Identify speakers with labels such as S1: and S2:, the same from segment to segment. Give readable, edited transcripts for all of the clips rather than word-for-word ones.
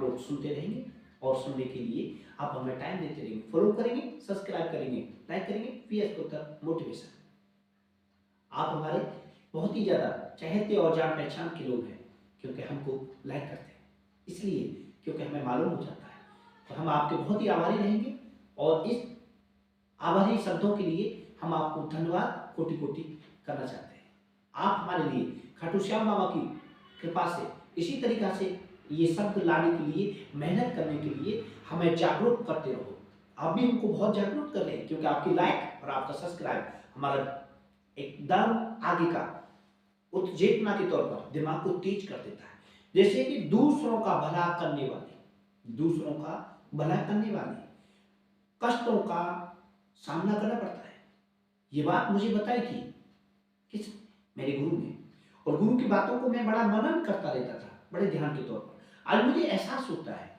S1: लोग सुनते रहेंगे और सुनने के लिए आप हमें टाइम देते रहेंगे, फॉलो करेंगे, सब्सक्राइब करेंगे, लाइक करेंगे। पीएस उत्तर मोटिवेशन, आप हमारे बहुत ही ज़्यादा चहेते और जान पहचान के लोग हैं, क्योंकि हमको लाइक करते हैं, इसलिए क्योंकि हमें मालूम हो जाता है। तो हम आपके बहुत ही आभारी रहेंगे और इस आभारी शब्दों के लिए हम आपको धन्यवाद कोटि कोटि करना चाहते हैं। आप हमारे लिए खाटू श्याम बाबा की कृपा से इसी तरीका से ये शब्द लाने के लिए, मेहनत करने के लिए हमें जागरूक करते रहो। आप भी हमको बहुत जागरूक कर रहे हैं, क्योंकि आपकी लाइक और आपका सब्सक्राइब हमारा एकदम आगे का उत्तेजना के तौर पर दिमाग को तेज कर देता है। जैसे कि दूसरों का भला करने वाले, दूसरों का भला करने वाले कष्टों का सामना करना पड़ता है। ये बात मुझे बताई थी किस, मेरे गुरु ने, और गुरु की बातों को मैं बड़ा मनन करता रहता था, बड़े ध्यान के तौर पर। आज मुझे एहसास होता है,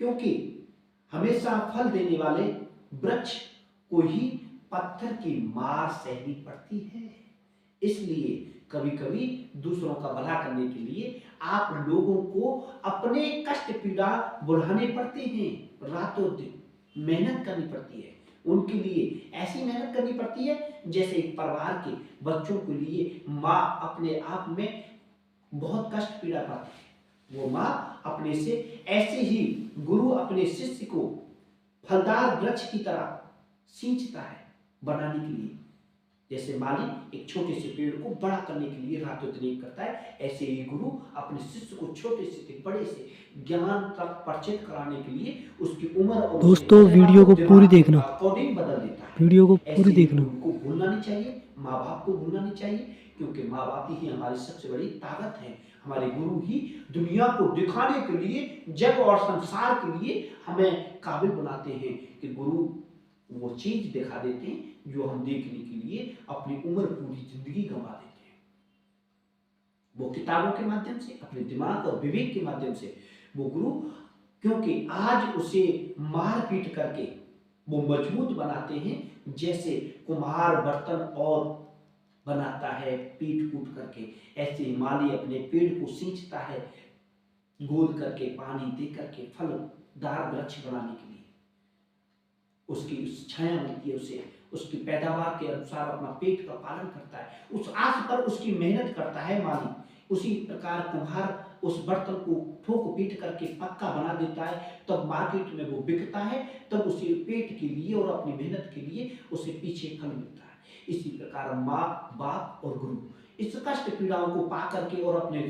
S1: क्योंकि हमेशा फल देने वाले वृक्ष को ही पत्थर की मार सहनी पड़ती है। इसलिए कभी कभी दूसरों का भला करने के लिए आप लोगों को अपने कष्ट पीड़ा बुढ़ाने पड़ते हैं, रातों दिन मेहनत करनी पड़ती है। उनके लिए ऐसी मेहनत करनी पड़ती है जैसे एक परिवार के बच्चों के लिए माँ अपने आप में बहुत कष्ट पीड़ा पाती है। वो माँ अपने से ऐसे ही गुरु अपने शिष्य को फलदार वृक्ष की तरह सींचता है बनाने के लिए। जैसे माली एक छोटे से पेड़ को बड़ा करने के लिए रातों दिन एक करता है, ऐसे ही गुरु अपने शिष्य को छोटे से बड़े से ज्ञान तक परिचित कराने के लिए उसकी उम्र और
S2: दोस्तों वीडियो को पूरी देखना,
S1: अकॉर्डिंग बदल देता है।
S2: वीडियो को पूरी
S1: ऐसे
S2: देखना।
S1: उनको भूलना नहीं चाहिए, माँ बाप को भूलना नहीं चाहिए, क्योंकि माँ बाप ही हमारी सबसे बड़ी ताकत है। हमारे गुरु ही दुनिया को दिखाने के लिए, जग और संसार के लिए हमें काबिल बनाते हैं कि गुरु वो चीज दिखा देते हैं जो हम देखने के लिए अपनी उम्र पूरी जिंदगी गंवा देते हैं। वो किताबों के माध्यम से, अपने दिमाग और विवेक के माध्यम से वो गुरु, क्योंकि आज उसे मार पीट करके वो मजबूत बनाते हैं, जैसे कुम्हार बर्तन और बनाता है पीट कूट करके, ऐसे माली अपने पेड़ को सींचता है गोद करके, पानी दे करके, फलदार वृक्ष बनाने के लिए। उसकी छाया मिलती है उसे, उसकी पैदावार के अनुसार अपना पेट का पालन करता है, उस आस पर उसकी मेहनत करता है माली। उसी प्रकार कुम्हार उस बर्तन को ठोक पीट करके पक्का बना देता है, तब मार्केट में वो बिकता है, तब उसे पेट के लिए और अपनी मेहनत के लिए उसे पीछे फल मिलता है। इसी प्रकार माँ बाप और गुरु इस कष्ट पीड़ाओं को पा करके और अपने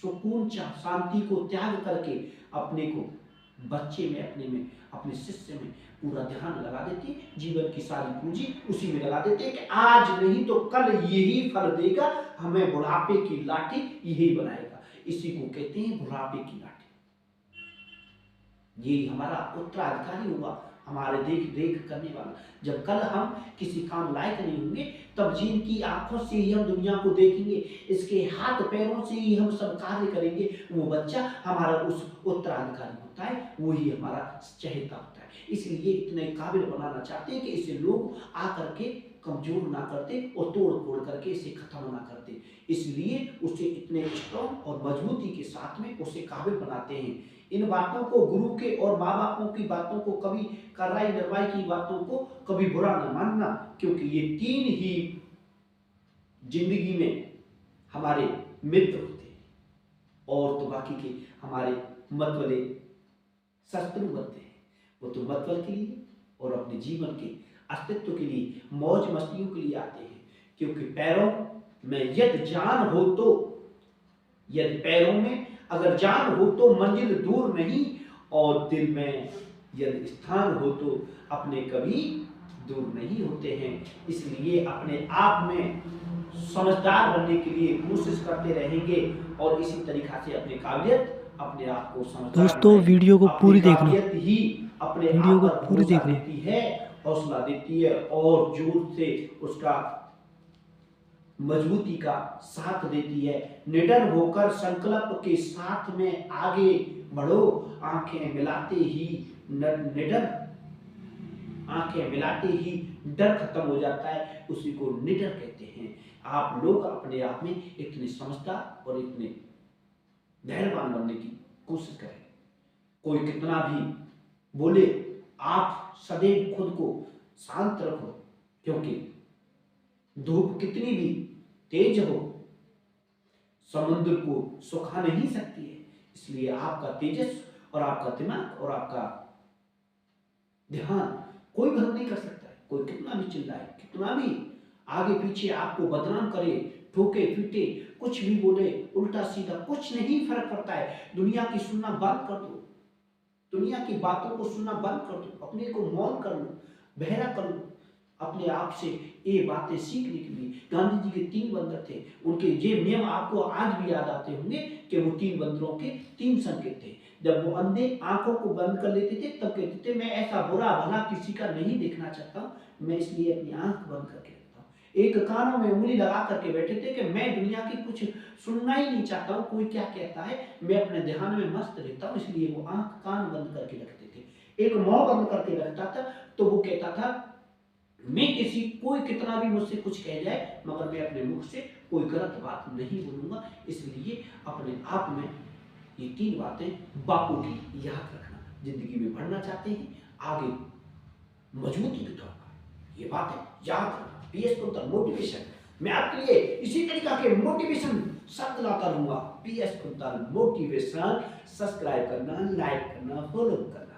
S1: सुकून शांति को त्याग करके अपने को बच्चे में, अपने में, अपने शिष्य में पूरा ध्यान लगा देते, जीवन की सारी पूंजी उसी में लगा देते कि आज नहीं तो कल यही फल देगा, हमें बुढ़ापे की लाठी यही बनाएगा। इसी को कहते हैं बुढ़ापे की लाठी। ये हमारा उत्तराधिकारी हुआ, हमारे देख रेख करने वाला। जब कल हम किसी काम लायक नहीं होंगे, तब जिनकी आंखों से ही हम दुनिया को देखेंगे, इसके हाथ पैरों से ही हम सब कार्य करेंगे, वो बच्चा हमारा उस उत्तराधिकारी होता है, वो ही हमारा चहेता होता है। इसलिए इतने काबिल बनाना चाहते हैं कि इसे लोग आकर के कमजोर ना करते और तोड़ फोड़ करके इसे खत्म ना करते। इसलिए उसे इतने स्ट्रॉन्ग और मजबूती के साथ में उसे काबिल बनाते हैं। इन बातों को, गुरु के और माँ बापों की बातों को, कभी कर्राई नरवाई की बातों को कभी बुरा न मानना, क्योंकि ये तीन ही जिंदगी में हमारे मित्र होते हैं, और तो बाकी के हमारे मतवाले शत्रु बनते हैं। वो तो मतवाल के लिए और अपने जीवन के अस्तित्व के लिए, मौज मस्तियों के लिए आते हैं। क्योंकि पैरों में यदि जान हो तो, यदि पैरों में अगर जान हो तो मंजिल दूर नहीं, और दिल में यदि स्थान हो तो अपने कभी दूर नहीं होते हैं। इसलिए अपने आप में समझदार बनने के लिए कोशिश करते रहेंगे, और इसी तरीका से अपनी काबिलियत, अपने आप को समझदार
S2: दोस्तों
S1: बनाएंगे।
S2: वीडियो को
S1: अपनी
S2: पूरी देखना,
S1: काबिलियत ही अपने
S2: वीडियो
S1: आप
S2: को
S1: पर
S2: पूरी
S1: भरोसा
S2: देखना।
S1: देती है, हौसला देती है, और जोर से उसका मजबूती का साथ देती है। निडर होकर संकल्प के साथ में आगे बढ़ो, आंखें मिलाते ही निडर, आंखें मिलाते ही डर खत्म हो जाता है, उसी को निडर कहते हैं। आप लोग अपने आप में इतने समझदार और इतने धैर्यवान बनने की कोशिश करें। कोई कितना भी बोले, आप सदैव खुद को शांत रखो, क्योंकि धूप कितनी भी तेज हो समुद्र को सुखा नहीं सकती है। इसलिए आपका तेजस और आपका दिमाग और आपका ध्यान कोई भंग नहीं कर सकता है। कोई कितना भी चिल्लाए, कितना भी आगे पीछे आपको बदनाम करे, ठोके पीटे, कुछ भी बोले, उल्टा सीधा, कुछ नहीं फर्क पड़ता है। दुनिया की सुनना बंद कर दो, दुनिया की बातों को सुनना बंद कर दो, अपने को मौन कर लो, बहरा कर लो, अपने आप से ये बातें सीखने के लिए। गांधी जी के 3 बंदर थे, उनके ये नियम आपको आज भी याद आते होंगे कि वो 3 बंदरों के 3 संकेत थे। जब वो अंधे आंखों को बंद कर लेते थे तब कहते थे, मैं ऐसा बुरा भला किसी का नहीं देखना चाहता हूँ, मैं इसलिए अपनी आंख बंद करके रखता हूँ। एक कानों में उंगली लगा करके बैठे थे कि मैं दुनिया की कुछ सुनना ही नहीं चाहता हूँ, कोई क्या कहता है, मैं अपने ध्यान में मस्त रहता हूँ, इसलिए वो आंख कान बंद करके रखते थे। एक मुंह बंद करके रखता था, तो वो कहता था, मैं किसी कोई कितना भी मुझसे कुछ कह जाए मगर मैं अपने मुख से कोई गलत बात नहीं बोलूंगा। इसलिए अपने आप में ये 3 बातें बापू की याद रखना। जिंदगी में बढ़ना चाहते हैं, आगे मजबूती के तौर पर ये बातें याद रखना। पीएस कुंतल मोटिवेशन, मैं आपके लिए इसी तरीका के मोटिवेशन शब्द लाता रहूंगा। पीएस कुंतल मोटिवेशन, सब्सक्राइब करना, लाइक करना, फॉलो करना।